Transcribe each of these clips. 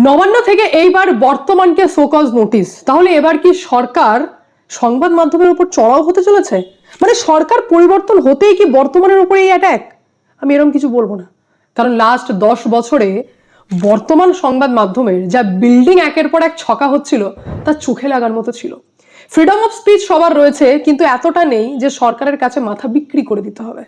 নবান্ন থেকে এইবার বর্তমানকে শোকজ নোটিশ। তাহলে এবার কি সরকার সংবাদ মাধ্যমের উপর চড়াও হতে চলেছে? মানে সরকার পরিবর্তন হতেই কি বর্তমানের উপরে এই অ্যাটাক? আমি এরকম কিছু বলবো না, কারণ লাস্ট 10 বছরে বর্তমান সংবাদ মাধ্যমের যা বিল্ডিং একের পর এক ছকা হচ্ছিল তা চোখে লাগার মতো ছিল। ফ্রিডম অফ স্পিচ সবার রয়েছে, কিন্তু এতটা নেই যে সরকারের কাছে মাথা বিক্রি করে দিতে হবে।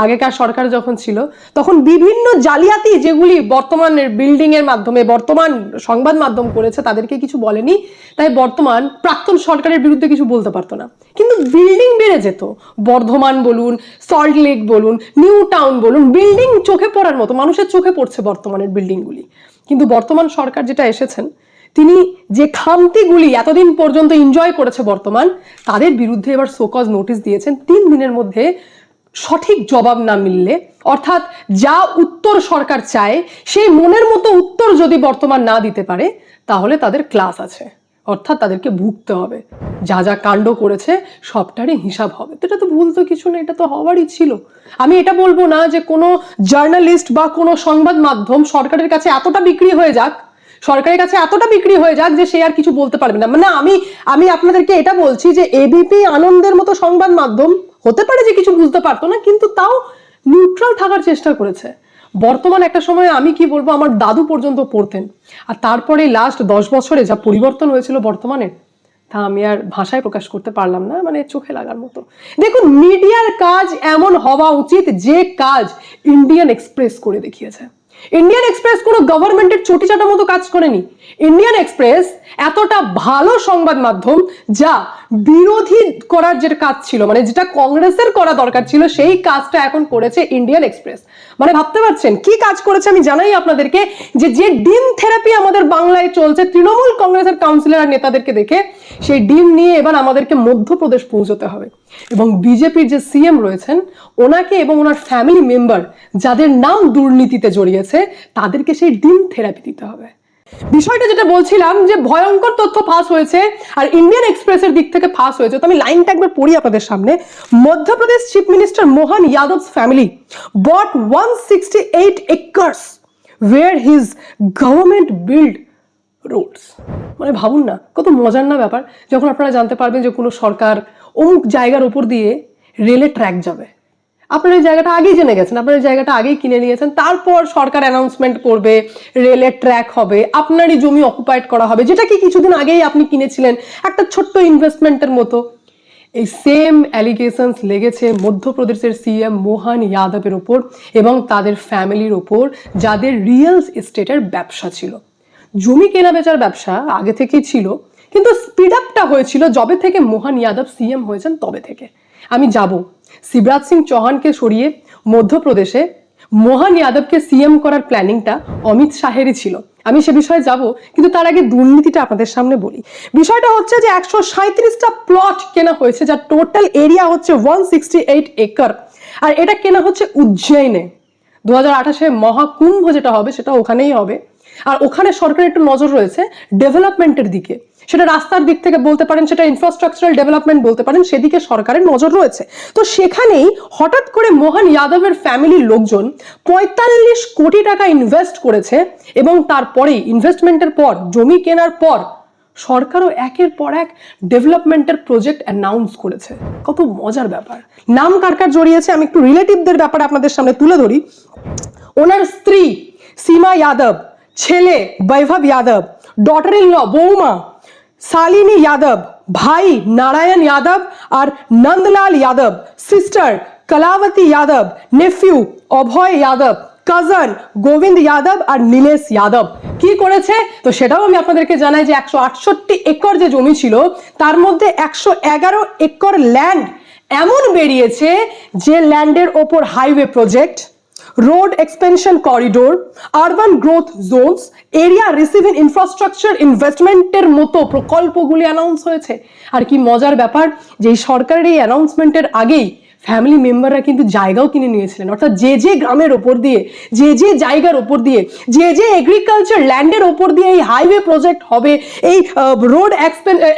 আগেকার সরকার যখন ছিল তখন বিভিন্ন জালিয়াতি যেগুলি বর্তমানের বিল্ডিং এর মাধ্যমে বর্তমান সংবাদ মাধ্যম করেছে তাদেরকে কিছু বলেনি, তাই বর্তমান প্রাক্তন সরকারের বিরুদ্ধে কিছু বলতে পারতো না। কিন্তু বিল্ডিং বেড়ে যেত, বর্ধমান বলুন, সল্ট লেক বলুন, নিউ টাউন বলুন, বিল্ডিং চোখে পড়ার মতো, মানুষের চোখে পড়ছে বর্তমানের বিল্ডিংগুলি। কিন্তু বর্তমান সরকার যেটা এসেছেন, তিনি যে খামতিগুলি এতদিন পর্যন্ত এনজয় করেছে বর্তমান, তাদের বিরুদ্ধে এবার শোকজ নোটিশ দিয়েছেন। 3 দিনের মধ্যে সঠিক জবাব না মিললে, অর্থাৎ যা উত্তর সরকার চায় সেই মনের মতো উত্তর যদি বর্তমান না দিতে পারে, তাহলে তাদের ক্লাস আছে, অর্থাৎ তাদেরকে ভুগতে হবে। যা যা কাণ্ড করেছে সবটারই হিসাব হবে। তো এটা তো ভুল তো কিছু না, এটা তো হওয়ারই ছিল। আমি এটা বলবো না যে কোনো জার্নালিস্ট বা কোনো সংবাদ মাধ্যম সরকারের কাছে এতটা বিক্রি হয়ে যাক, সরকারের কাছে এতটা বিক্রি হয়ে যাক যে সে আর কিছু বলতে পারবে না। মানে আমি আপনাদেরকে এটা বলছি যে এবিপি আনন্দের মতো সংবাদ মাধ্যম হতে পারে যে কিছু বুঝতে পারতো না, কিন্তু তাও নিউট্রাল থাকার চেষ্টা করেছে। বর্তমান একটা সময় আমি কি বলবো, আমার দাদু পর্যন্ত পড়তেন, আর তারপরে লাস্ট 10 বছরে যা পরিবর্তন হয়েছিল বর্তমানে, তা আমি আর ভাষায় প্রকাশ করতে পারলাম না। মানে চোখে লাগার মতো। দেখুন, মিডিয়ার কাজ এমন হওয়া উচিত যে কাজ ইন্ডিয়ান এক্সপ্রেস করে দেখিয়েছে। ইন্ডিয়ান এক্সপ্রেস কোনো গভর্নমেন্টের চটি চাটার মতো কাজ করেনি। ইন্ডিয়ান এক্সপ্রেস এতটা ভালো সংবাদ মাধ্যম, যা বিরোধী করার যে কাজ ছিল, মানে যেটা কংগ্রেসের করা দরকার ছিল, সেই কাজটা এখন করেছে ইন্ডিয়ান এক্সপ্রেস। মানে ভাবতে পারছেন কি কাজ করেছে? আমি জানাই আপনাদেরকে যে ডিম থেরাপি আমাদের বাংলায় চলছে তৃণমূল কংগ্রেসের কাউন্সিলর আর নেতাদেরকে দেখে, সেই ডিম নিয়ে এবার আমাদেরকে মধ্যপ্রদেশ পৌঁছতে হবে। এবং বিজেপির যে সিএম রয়েছেন, ওনাকে এবং ওনার ফ্যামিলি মেম্বার যাদের নাম দুর্নীতিতে জড়িয়েছে, তাদেরকে সেই ডিম থেরাপি দিতে হবে। বিষয়টা যেটা বলছিলাম যে ভয়ঙ্কর তথ্য ফাঁস হয়েছে, আর ইন্ডিয়ান এক্সপ্রেসের দিক থেকে ফাঁস হয়েছে। তো আমি লাইনটা একবার পড়ি আপনাদের সামনে। Madhya Pradesh chief minister Mohan যাদব's family bought 168 acres where his government built roads। মানে ভাবুন না, কত মজার না ব্যাপার, যখন আপনারা জানতে পারবেন যে কোনো সরকার অমুক জায়গার উপর দিয়ে রেলে ট্র্যাক যাবে। আপনারা এই জায়গাটা আগেই জেনে গেছেন, আপনারা এই জায়গাটা আগেই কিনে নিয়েছেন, তারপর সরকার অ্যানাউন্সমেন্ট করবে, রেলের ট্র্যাক হবে, আপনারই জমি অকুপাইড করা হবে, যেটা কি কিছুদিন আগেই আপনি কিনেছিলেন একটা ছোট্ট ইনভেস্টমেন্টের মতো। এই সেম অ্যালিগেশনস লেগেছে মধ্যপ্রদেশের সিএম মোহন যাদবের ওপর এবং তাদের ফ্যামিলির ওপর, যাদের রিয়েল এস্টেটের ব্যবসা ছিল। জমি কেনা বেচার ব্যবসা আগে থেকেই ছিল, কিন্তু স্পিড আপটা হয়েছিল যবে থেকে মোহন যাদব সিএম হয়েছেন তবে থেকে। আমি যাব শিবরাজ সিং চৌহানকে সরিয়ে মধ্যপ্রদেশে মোহন যাদবকে সিএম করার প্ল্যানিংটা অমিত শাহেরই ছিল, আমি সে বিষয়ে যাব, কিন্তু তার আগে দুর্নীতিটা আপনাদের সামনে বলি। বিষয়টা হচ্ছে যে 137টা প্লট কেনা হয়েছে, যার টোটাল এরিয়া হচ্ছে 168 একর, আর এটা কেনা হচ্ছে উজ্জয়নে। 2028-এ মহাকুম্ভ যেটা হবে সেটা ওখানেই হবে, আর ওখানে সরকারের একটু নজর রয়েছে ডেভেলপমেন্টের দিকে। সেটা রাস্তার দিক থেকে বলতে পারেন, সেটা ইনফ্রাস্ট্রাকচারাল ডেভেলপমেন্ট বলতে পারেন, সেদিকে সরকারের নজর রয়েছে। তো সেখানেই হঠাৎ করে মোহন যাদবের ফ্যামিলির লোকজন 45 কোটি টাকা ইনভেস্ট করেছে, এবং তারপরেই ইনভেস্টমেন্টের পর, জমি কেনার পর, সরকারও একের পর এক ডেভেলপমেন্টের প্রজেক্ট অ্যানাউন্স করেছে। কত মজার ব্যাপার। নাম কার কার জড়িয়েছে আমি একটু রিলেটিভদের ব্যাপারে আপনাদের সামনে তুলে ধরি। ওনার স্ত্রী সীমা যাদব, ছেলে বৈভব যাদব, ডটার ইন ল বৌমা শালিনী যাদব, ভাই নারায়ণ যাদব আর নন্দলাল যাদব, সিস্টার কলাবতী যাদব, নেফিউ অভয় যাদব, কাজন গোবিন্দ যাদব আর নীলেশ যাদব। কি করেছে তো সেটাও আমি আপনাদেরকে জানাই যে 168 একর যে জমি ছিল, তার মধ্যে 111 একর ল্যান্ড এমন বেরিয়েছে যে ল্যান্ডের ওপর highway project, road expansion corridor, urban growth Jones, area receiving infrastructure ইনভেস্টমেন্টের মতো প্রকল্পগুলি অ্যানাউন্স হয়েছে। আর কি মজার ব্যাপার যে এই সরকারের এই অ্যানাউন্সমেন্টের আগেই ফ্যামিলি মেম্বাররা কিন্তু জায়গাও কিনে নিয়েছিলেন, অর্থাৎ যে যে গ্রামের ওপর দিয়ে, যে যে জায়গার ওপর দিয়ে, যে যে এগ্রিকালচার ল্যান্ডের ওপর দিয়ে এই হাইওয়ে প্রজেক্ট হবে, এই রোড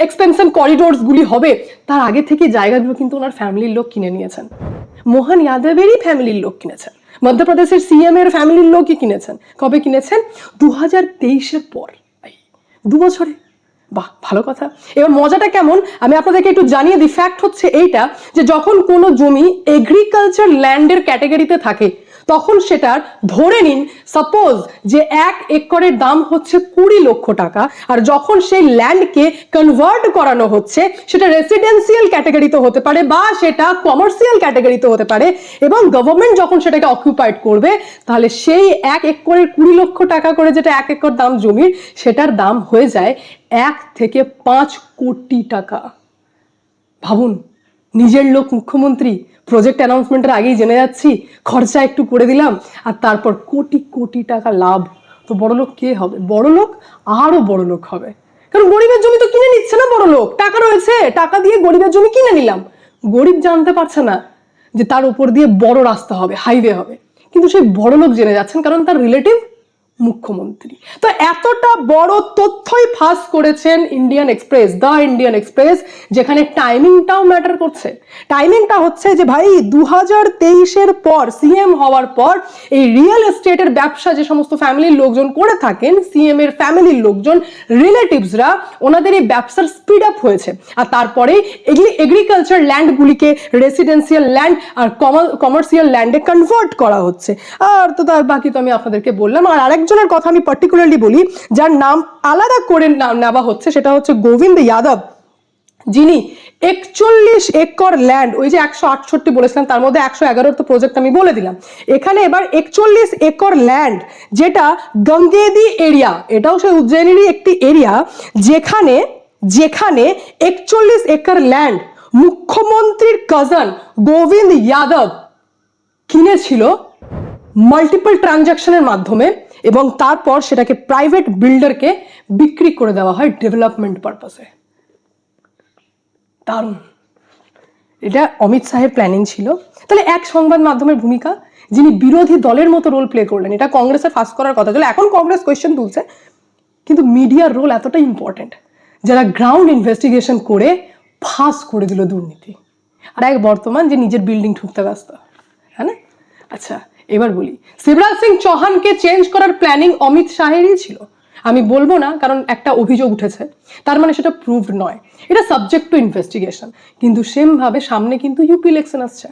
এক্সপেনশন করিডোরসগুলি হবে, তার আগে থেকে জায়গাগুলো কিন্তু ওনার ফ্যামিলির লোক কিনে নিয়েছেন, মোহন যাদবেরই ফ্যামিলির লোক কিনেছেন। মধ্যপ্রদেশের সিএম এর ফ্যামিলির লোকই কিনেছেন। কবে কিনেছেন? 2023-এর পর, 2 বছরে। বাহ, ভালো কথা। এবার মজাটা কেমন আমি আপনাদেরকে একটু জানিয়ে দিই। ফ্যাক্ট হচ্ছে এইটা যে যখন কোনো জমি এগ্রিকালচার ল্যান্ডের ক্যাটাগরিতে থাকে তখন সেটার ধরে নিন সাপোজ যে 1 একরের দাম হচ্ছে 20 লক্ষ টাকা, আর যখন সেই ল্যান্ডকে কনভার্ট করানো হচ্ছে সেটা রেসিডেন্সিয়াল ক্যাটাগরিতে হতে পারে বা সেটা কমার্শিয়াল ক্যাটাগরিতে হতে পারে, এবং গভর্নমেন্ট যখন সেটাকে অকুপাইড করবে তাহলে সেই 1 একরের 20 লক্ষ টাকা করে যেটা 1 একর দাম জমির, সেটার দাম হয়ে যায় 1 থেকে 5 কোটি টাকা। ভাবুন, নিজের লোক মুখ্যমন্ত্রী, প্রজেক্ট অ্যানাউন্সমেন্টের আগেই জেনে যাচ্ছি, খরচা একটু করে দিলাম, আর তারপর কোটি কোটি টাকা লাভ। তো বড়লোক কে হবে? বড়লোক আরো বড়লোক হবে, কারণ গরিবের জমি তো কিনে নিচ্ছে না বড়লোক। টাকা রয়েছে, টাকা দিয়ে গরিবের জমি কিনে নিলাম। গরিব জানতে পারছে না যে তার উপর দিয়ে বড় রাস্তা হবে, হাইওয়ে হবে, কিন্তু সেই বড়লোক জেনে যাচ্ছেন কারণ তার রিলেটিভ মুখ্যমন্ত্রী। তো এতটা বড় তথ্যই ফাঁস করেছেন Indian express, the Indian express, যেখানে টাইমিংটাও ম্যাটার করছে। টাইমিংটা হচ্ছে যে ভাই 2023-এর পর, সিএম হওয়ার পর এই রিয়েল এস্টেটের ব্যবসা যে সমস্ত ফ্যামিলির লোকজন করে থাকেন, সিএম এর ফ্যামিলির লোকজন, রিলেটিভসরা, ওনাদের এই ব্যবসার স্পিড আপ হয়েছে। আর তারপরে এগ্রিকালচার ল্যান্ডগুলিকে রেসিডেন্সিয়াল ল্যান্ড আর কমার্শিয়াল ল্যান্ডে কনভার্ট করা হচ্ছে। আর তো তার বাকি তো আমি আপনাদেরকে বললাম। আর আরেকজনের কথা আমি পার্টিকুলারলি বলি, যার নাম আলাদা করে নেওয়া হচ্ছে, সেটা হচ্ছে গোবিন্দ যাদব, যিনি 41 একর ল্যান্ড, ওই যে 168 বলেছিলাম তার মধ্যে 111 তো প্রজেক্ট আমি বলে দিলাম, এখানে এবার 41 একর ল্যান্ড, যেটা গঙ্গেদি এরিয়া, এটাও সেই উজ্জয়িনীরই একটি এরিয়া, যেখানে 41 একর ল্যান্ড মুখ্যমন্ত্রীর কাজন গোবিন্দ যাদব কিনেছিল মাল্টিপল ট্রানজাকশনের মাধ্যমে, এবং তারপর সেটাকে প্রাইভেট বিল্ডারকে বিক্রি করে দেওয়া হয় ডেভেলপমেন্ট পারপাসে। দারুণ। এটা অমিত শাহের প্ল্যানিং ছিল। তাহলে এক সংবাদ মাধ্যমের ভূমিকা, যিনি বিরোধী দলের মতো রোল প্লে করলেন, এটা কংগ্রেসের ফাঁস করার কথা ছিল। এখন কংগ্রেস কোয়েশ্চেন তুলছে, কিন্তু মিডিয়ার রোল এতটা ইম্পর্টেন্ট, যারা গ্রাউন্ড ইনভেস্টিগেশন করে ফাঁস করে দিল দুর্নীতি। আর এক বর্তমান যে নিজের বিল্ডিং ঠুকতে ব্যস্ত, হ্যাঁ না? আচ্ছা, এবার বলি, শিবরাজ সিং চৌহানকে চেঞ্জ করার প্ল্যানিং অমিত শাহেরই ছিল। আমি বলবো না, কারণ একটা অভিযোগ উঠেছে, তার মানে সেটা প্রুভড নয়, এটা সাবজেক্ট টু ইনভেস্টিগেশন। কিন্তু সেম ভাবে সামনে কিন্তু ইউপি ইলেকশন আসছে,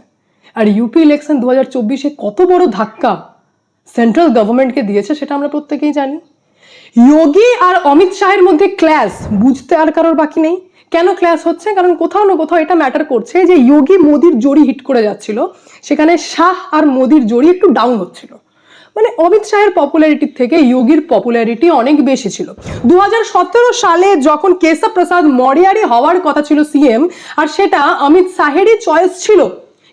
আর ইউপি ইলেকশন 2024-এ কত বড় ধাক্কা সেন্ট্রাল গভর্নমেন্টকে দিয়েছে সেটা আমরা প্রত্যেকেই জানি। যোগী আর অমিত শাহের মধ্যে ক্ল্যাশ বুঝতে আর কারোর বাকি নেই। কেন ক্ল্যাশ হচ্ছে? কারণ কোথাও না কোথাও এটা ম্যাটার করছে যে যোগী মোদির জড়ি হিট করে যাচ্ছিল, সেখানে শাহ আর মোদির জড়ি একটু ডাউন হচ্ছিল। মানে অমিত শাহের পপুলারিটির থেকে যোগীর পপুলারিটি অনেক বেশি ছিল। 2017 সালে যখন কেশব প্রসাদ মৌর্যেরই হওয়ার কথা ছিল সিএম, আর সেটা অমিত শাহেরই চয়েস ছিল,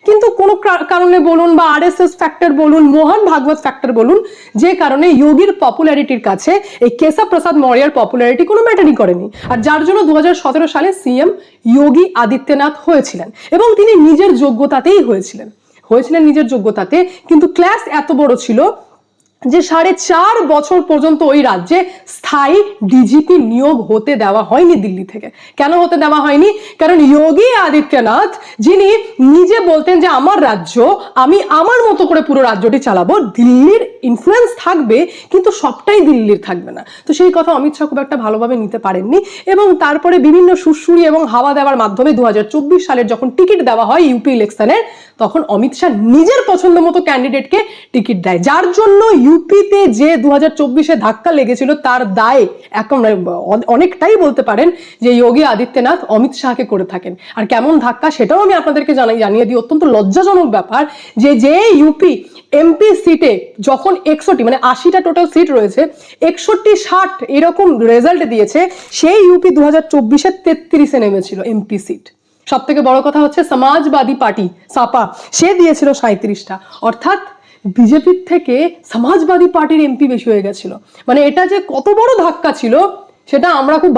কিন্তু কোনো কারণে বলুন বা আরএসএস ফ্যাক্টর বলুন, মোহন ভাগবত ফ্যাক্টর বলুন, যে কারণে যোগীর পপুলারিটির কাছে এই কেশব প্রসাদ মৌর্যের পপুলারিটি কোনো ম্যাটারই করেনি, আর যার জন্য 2017 সালে সিএম যোগী আদিত্যনাথ হয়েছিলেন, এবং তিনি নিজের যোগ্যতাতেই হয়েছিলেন নিজের যোগ্যতাতে। কিন্তু ক্লাস এত বড় ছিল যে 4.5 বছর পর্যন্ত ওই রাজ্যে স্থায়ী ডিজিপি নিয়োগ হতে দেওয়া হয়নি দিল্লি থেকে। কেন হতে দেওয়া হয়নি? কারণ যোগী আদিত্যনাথ, যিনি নিজে বলতেন যে আমার রাজ্য, আমি আমার মতো করে পুরো রাজ্যটি চালাবো, দিল্লির ইনফ্লুয়েন্স থাকবে কিন্তু সবটাই দিল্লির থাকবে না। তো সেই কথা অমিত শাহ খুব একটা ভালোভাবে নিতে পারেননি, এবং তারপরে বিভিন্ন সুরসুরি এবং হাওয়া দেওয়ার মাধ্যমে 2024 সালের যখন টিকিট দেওয়া হয় ইউপি ইলেকশনের, তখন অমিত শাহ নিজের পছন্দ মতো ক্যান্ডিডেটকে টিকিট দেয়, যার জন্য ইউপিতে যে 2024-এ ধাক্কা লেগেছিল তার দায় এখন অনেকটাই বলতে পারেন যে যোগী আদিত্যনাথ অমিত শাহকে করে থাকেন। আর কেমন ধাক্কা সেটাও আমি আপনাদেরকে জানিয়ে দিই। অত্যন্ত লজ্জাজনক ব্যাপার যে ইউপি এমপি সিটে যখন 61, মানে 80টা টোটাল সিট রয়েছে, 61-60 এরকম রেজাল্ট দিয়েছে, সেই ইউপি 2024-এ 33-এ নেমেছিল এমপি সিট। সব থেকে বড় কথা হচ্ছে সমাজবাদী পার্টি সাপা, সে দিয়েছিল 37টা, অর্থাৎ বিজেপির থেকে সমাজবাদী পার্টির এমপি বেশি হয়ে গেছিল। মানে এটা যে কত বড় ধাক্কা ছিল সেটা আমরা খুব